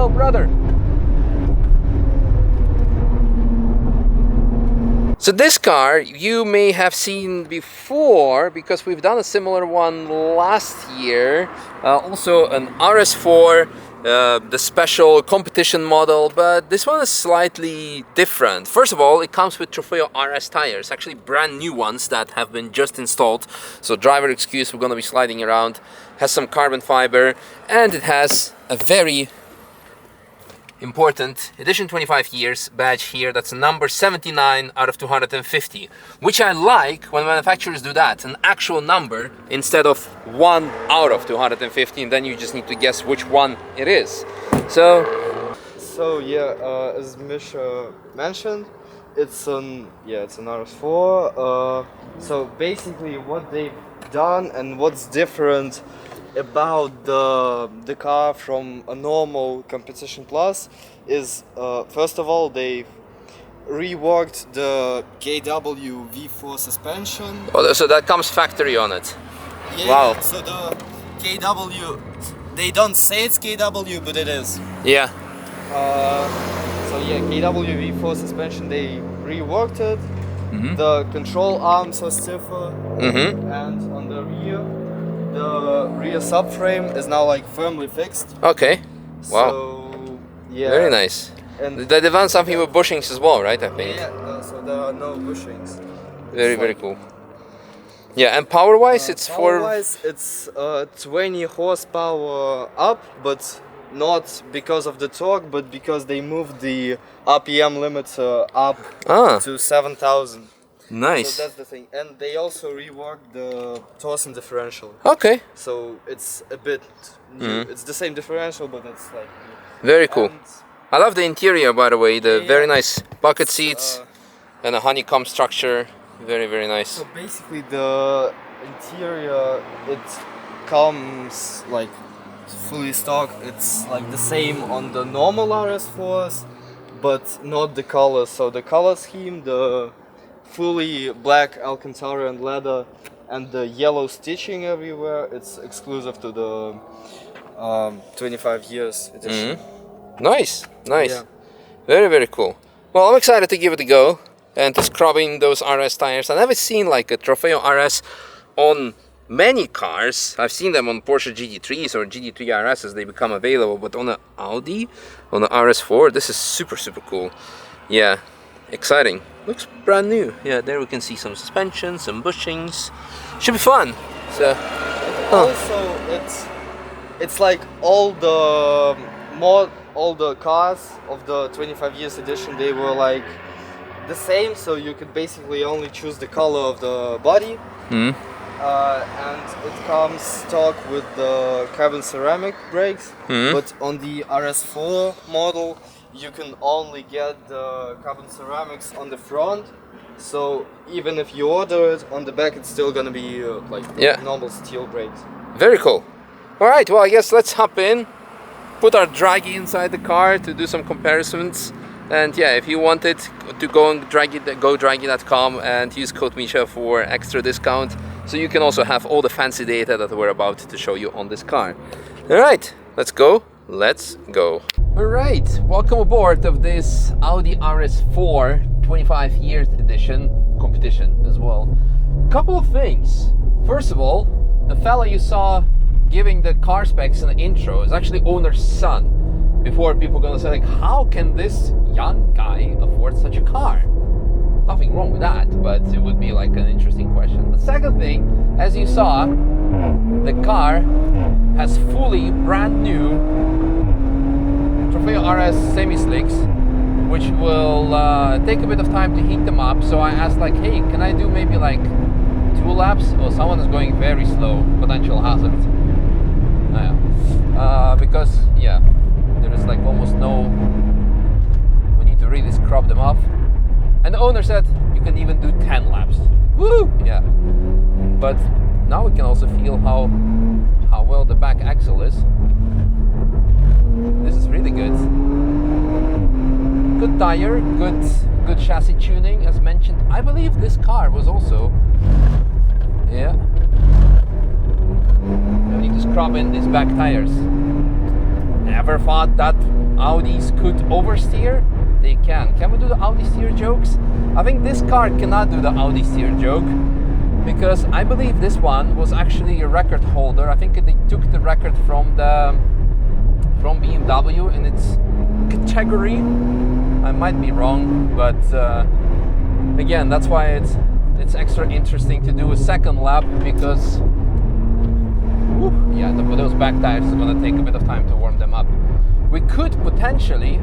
go, brother. So this car you may have seen before because we've done a similar one last year. Also an RS4, the special competition model, but this one is slightly different. First of all, it comes with Trofeo RS tires, actually brand new ones that have been just installed. So driver excuse, we're gonna be sliding around. Has some carbon fiber, and it has a very important edition 25 years badge here. That's number 79 out of 250, which I like when manufacturers do that, an actual number instead of 1 out of 250, and then you just need to guess which one it is. So yeah, as Misha mentioned, it's an RS4. So basically what they've done and what's different about the car from a normal Competition Plus is, first of all, they reworked the KW V4 suspension. oh, so that comes factory on it. Yeah, Wow. so the KW, they don't say it's KW, but it is. Yeah. So yeah, KW V4 suspension, they reworked it. Mm-hmm. The control arms are stiffer, Mm-hmm. and on the rear subframe is now like firmly fixed. Okay. Wow. So yeah. Very nice. And They've done something with bushings as well, right? I think. yeah, so there are no bushings. Very cool. Yeah, and power-wise, it's Power-wise, it's 20 horsepower up, but not because of the torque, but because they moved the RPM limiter up to 7,000. Nice. So that's the thing, and they also reworked the torsion differential. Okay. So it's a bit new. It's the same differential, but it's like new. Very cool. And I love the interior, by the way. The yeah, very nice bucket seats and a honeycomb structure. Very nice. so basically, the interior, it comes like fully stock. It's like the same on the normal RS4s, but not the color. So the color scheme, the fully black Alcantara and leather, and the yellow stitching everywhere, it's exclusive to the 25 years edition. Nice. Yeah. Very cool. Well, I'm excited to give it a go and to scrubbing those RS tires. I've never seen like a Trofeo RS on many cars. I've seen them on Porsche GT3s or GT3 RS as they become available, but on an Audi, on the RS4, this is super cool. Yeah, exciting. Looks brand new. Yeah, there we can see some suspension, some bushings. Should be fun. So Also, it's like all the cars of the 25 years edition, they were like the same, so you could basically only choose the color of the body. And it comes stock with the carbon ceramic brakes, but on the RS4 model you can only get the carbon ceramics on the front, so even if you order it on the back, it's still gonna be normal steel brakes. very cool. All right, well, I guess let's hop in, put our draggy inside the car to do some comparisons. And yeah, if you wanted to go and go draggy.com and use code Misha for extra discount, so you can also have all the fancy data that we're about to show you on this car. All right, let's go. All right, welcome aboard of this Audi RS4 25 years edition competition as well. Couple of things. First of all, the fella you saw giving the car specs in the intro is actually owner's son. Before people are gonna say like, how can this young guy afford such a car? Nothing wrong with that, but it would be like an interesting question. The second thing, as you saw, the car has fully brand new Trofeo RS semi-slicks, which will take a bit of time to heat them up. So I asked like, hey, can I do maybe like 2 laps? Oh, someone is going very slow, potential hazard. Because yeah, there is like almost no, we need to really scrub them off. And the owner said you can even do 10 laps. Woo! Yeah. But now we can also feel how well the back axle is. This is really good. Good tire, good chassis tuning, as mentioned. I believe this car was also, yeah. I need to scrub in these back tires. Never thought that Audis could oversteer, they can. Can we do the Audi steer jokes? I think this car cannot do the Audi steer joke, because I believe this one was actually a record holder. I think they took the record from BMW in its category. I might be wrong, but again, that's why it's extra interesting to do a second lap, because yeah, those back tires are going to take a bit of time to warm them up. We could potentially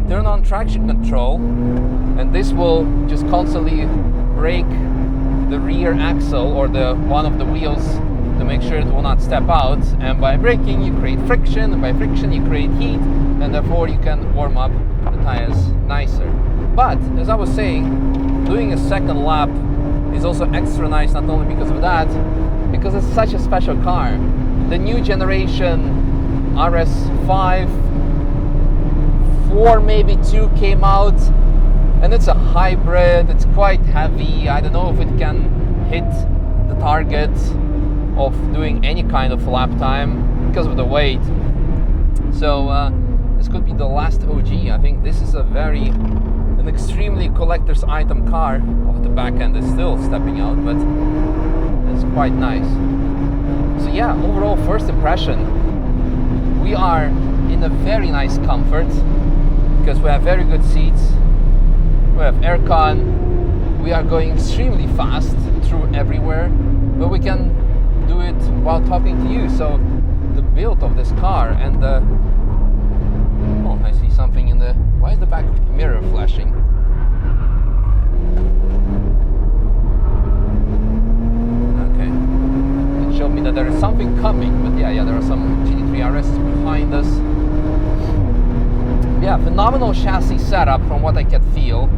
turn on traction control, and this will just constantly brake the rear axle or the one of the wheels to make sure it will not step out. And by braking, you create friction, and by friction, you create heat, and therefore you can warm up the tires nicer. But as I was saying, doing a second lap is also extra nice, not only because of that, because it's such a special car. The new generation RS5, 4 maybe 2 came out, and it's a hybrid. It's quite heavy. I don't know if it can hit the target of doing any kind of lap time because of the weight. So this could be the last OG. I think this is an extremely collector's item car. Oh, the back end is still stepping out, but it's quite nice. So yeah, overall first impression, we are in a very nice comfort because we have very good seats, we have aircon, we are going extremely fast through everywhere, but we can do it while talking to you. So the build of this car and the... Oh, I see something in the... Why is the back mirror flashing? Okay. It showed me that there is something coming, but yeah, there are some GT3 RS behind us. Yeah, phenomenal chassis setup from what I can feel.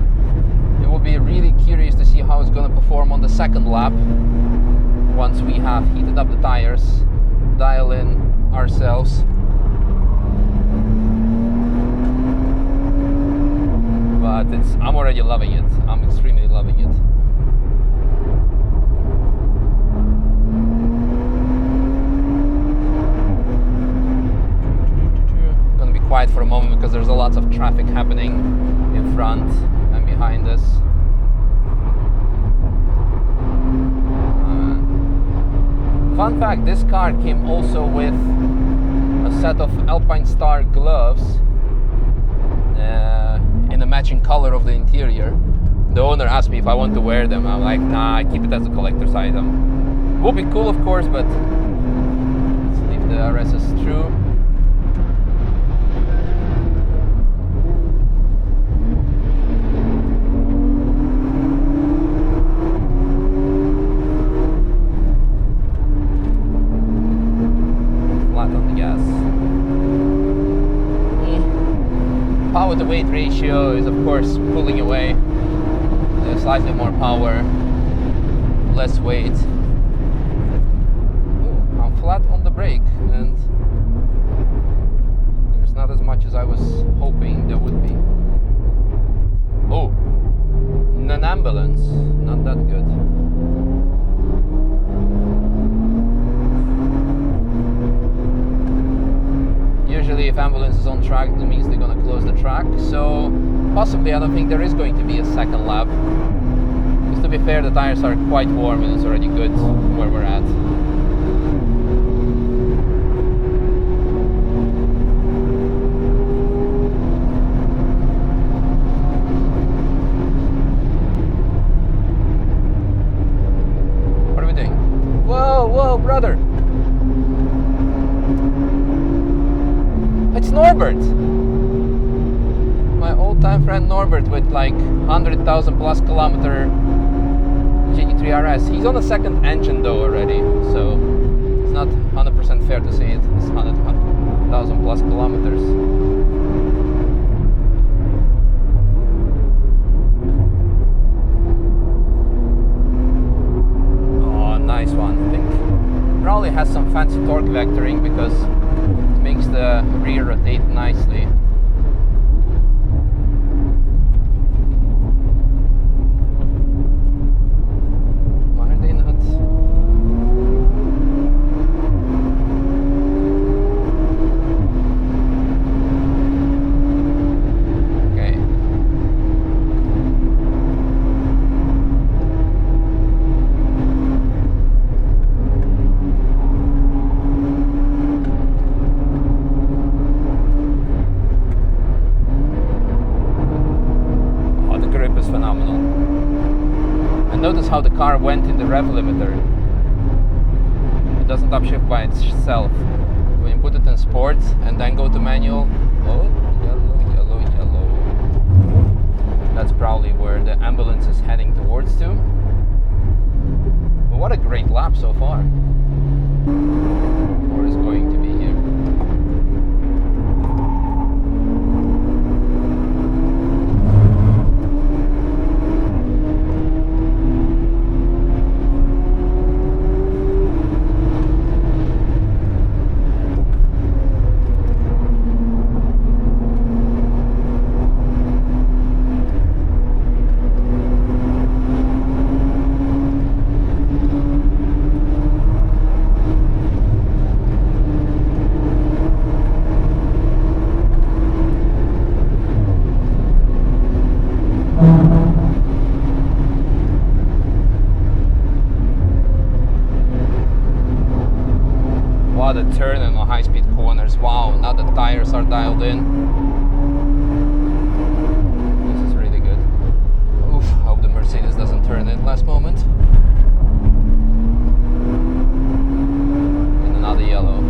It will be really curious to see how it's going to perform on the second lap once we have heated up the tires, dial in ourselves. But I'm already loving it. I'm extremely loving it. Gonna be quiet for a moment because there's a lot of traffic happening in front and behind us. Fun fact, this car came also with a set of Alpine Star gloves in the matching color of the interior. The owner asked me if I want to wear them. I'm like, nah, I keep it as a collector's item. It will be cool, of course, but let's see if the RS is true. Power to weight ratio is of course pulling away. There's slightly more power, less weight. Ooh, I'm flat on the brake and there's not as much as I was hoping there would be. Oh, an ambulance, not that good. Usually if ambulance is on track, that means they're going to close the track. So possibly I don't think there is going to be a second lap. Because to be fair, the tires are quite warm and it's already good where we're at. What are we doing? Whoa, whoa, brother! It's Norbert, my old-time friend Norbert with like 100,000 plus kilometer GT3 RS. He's on the second engine though already, so it's not 100% fair to say it's 100,000 plus kilometers. Oh, nice one. I think probably has some fancy torque vectoring because makes the rear rotate nicely. Why are they not? how the car went in the rev limiter. It doesn't upshift by itself. When you put it in sports and then go to manual, oh, yellow, yellow, yellow. That's probably where the ambulance is heading towards to. But what a great lap so far. Or is going to be here. The turn and the high-speed corners. Wow, now the tires are dialed in. This is really good. Oof, hope the Mercedes doesn't turn in last moment. And another yellow.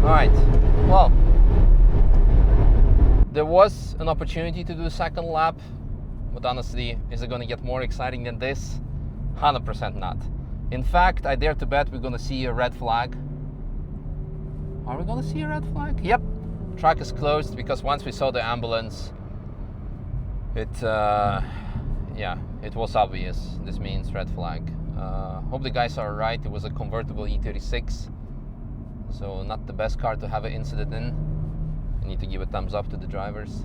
Alright, well, there was an opportunity to do a second lap, but honestly, is it going to get more exciting than this? 100% not. In fact, I dare to bet we're gonna see a red flag. Are we gonna see a red flag? Yep. Track is closed because once we saw the ambulance, it was obvious. This means red flag. Hope the guys are right. It was a convertible E36, so not the best car to have an incident in. I need to give a thumbs up to the drivers.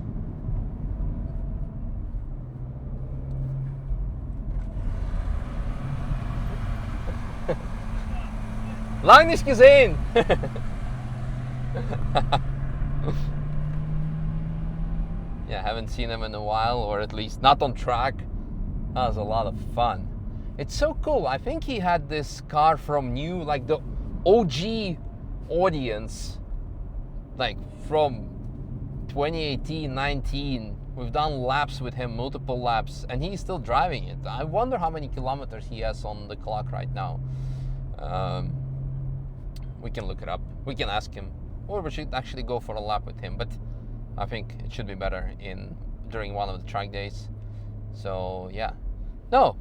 Lang nicht gesehen! Yeah, haven't seen him in a while, or at least not on track. That was a lot of fun. It's so cool. I think he had this car from new, like the OG audience, like from 2018, 19. We've done laps with him, multiple laps, and he's still driving it. I wonder how many kilometers he has on the clock right now. We can look it up. We can ask him, or we should actually go for a lap with him. But I think it should be better during one of the track days. So yeah. No.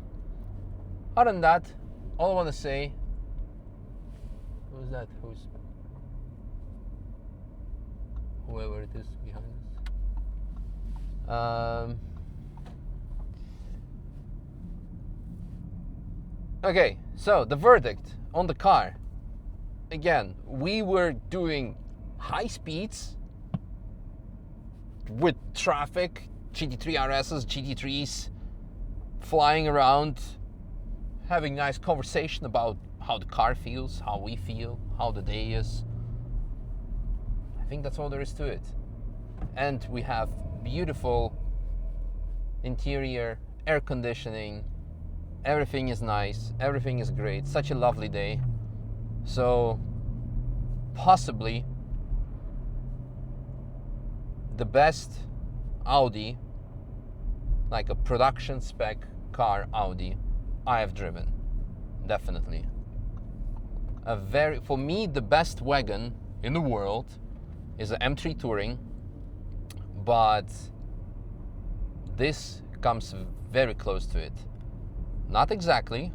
Other than that, all I want to say. Who's that? Whoever it is behind us. Okay, so the verdict on the car. Again, we were doing high speeds with traffic, GT3 RSs, GT3s, flying around, having nice conversation about how the car feels, how we feel, how the day is. I think that's all there is to it. And we have beautiful interior, air conditioning, everything is nice, everything is great, such a lovely day. So possibly the best Audi, like a production spec car Audi I have driven, definitely. For me, the best wagon in the world is an M3 Touring, but this comes very close to it. Not exactly.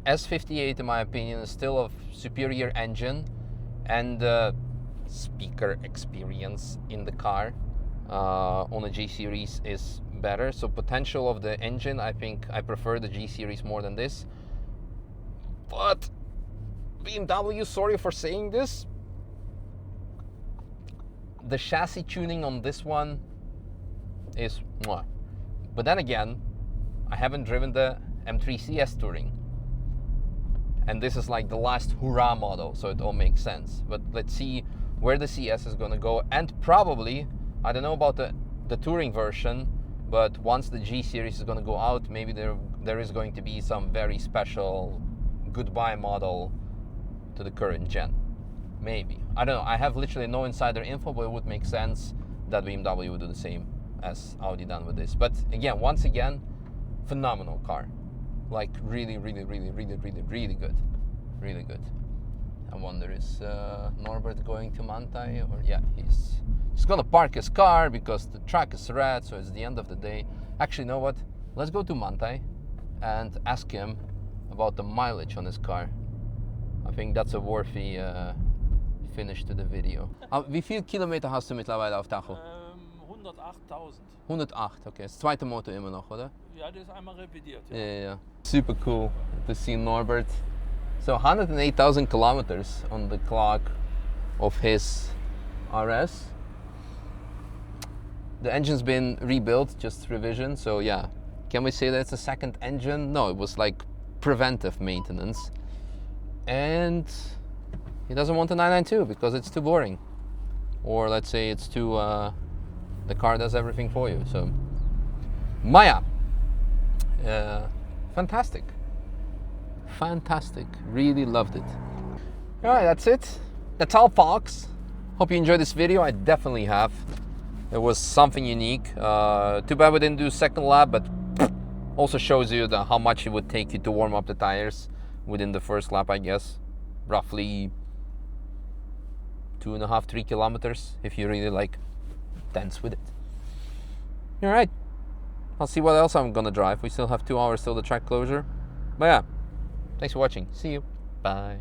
S58, in my opinion, is still a superior engine, and speaker experience in the car on a G Series is better. So potential of the engine, I think I prefer the G Series more than this. But BMW, sorry for saying this, the chassis tuning on this one is mwah. But then again, I haven't driven the M3 CS Touring, and this is like the last hurrah model, so it all makes sense. But let's see where the CS is going to go, and probably, I don't know about the Touring version, but once the G Series is going to go out, maybe there is going to be some very special goodbye model to the current gen. Maybe. I don't know. I have literally no insider info, but it would make sense that BMW would do the same as Audi done with this. But again, once again, phenomenal car. Like really, really, really, really, really, really good. Really good. I wonder, is Norbert going to Mantai? Or yeah, he's gonna park his car because the track is red, so it's the end of the day. Actually, you know what? Let's go to Mantai and ask him about the mileage on his car. I think that's a worthy finish to the video. Wie viel Kilometer hast du mittlerweile auf Tacho? 108.000. 108, okay. Das zweite Motor immer noch, oder? Ja, das ist einmal revidiert. Ja. Yeah. Super cool to see Norbert. So 108,000 kilometers on the clock of his RS. The engine's been rebuilt, just revision. So yeah, can we say that it's a second engine? No, it was like preventive maintenance. And he doesn't want a 992 because it's too boring. Or let's say it's too, the car does everything for you. So Maya, fantastic. Fantastic, really loved it. All right, that's it. That's all, folks. Hope you enjoyed this video. I definitely have. It was something unique. Too bad we didn't do second lap, but also shows you how much it would take you to warm up the tires within the first lap, I guess. Roughly 2.5, 3 kilometers if you really like dance with it. All right, I'll see what else I'm gonna drive. We still have 2 hours till the track closure. But yeah, thanks for watching. See you. Bye.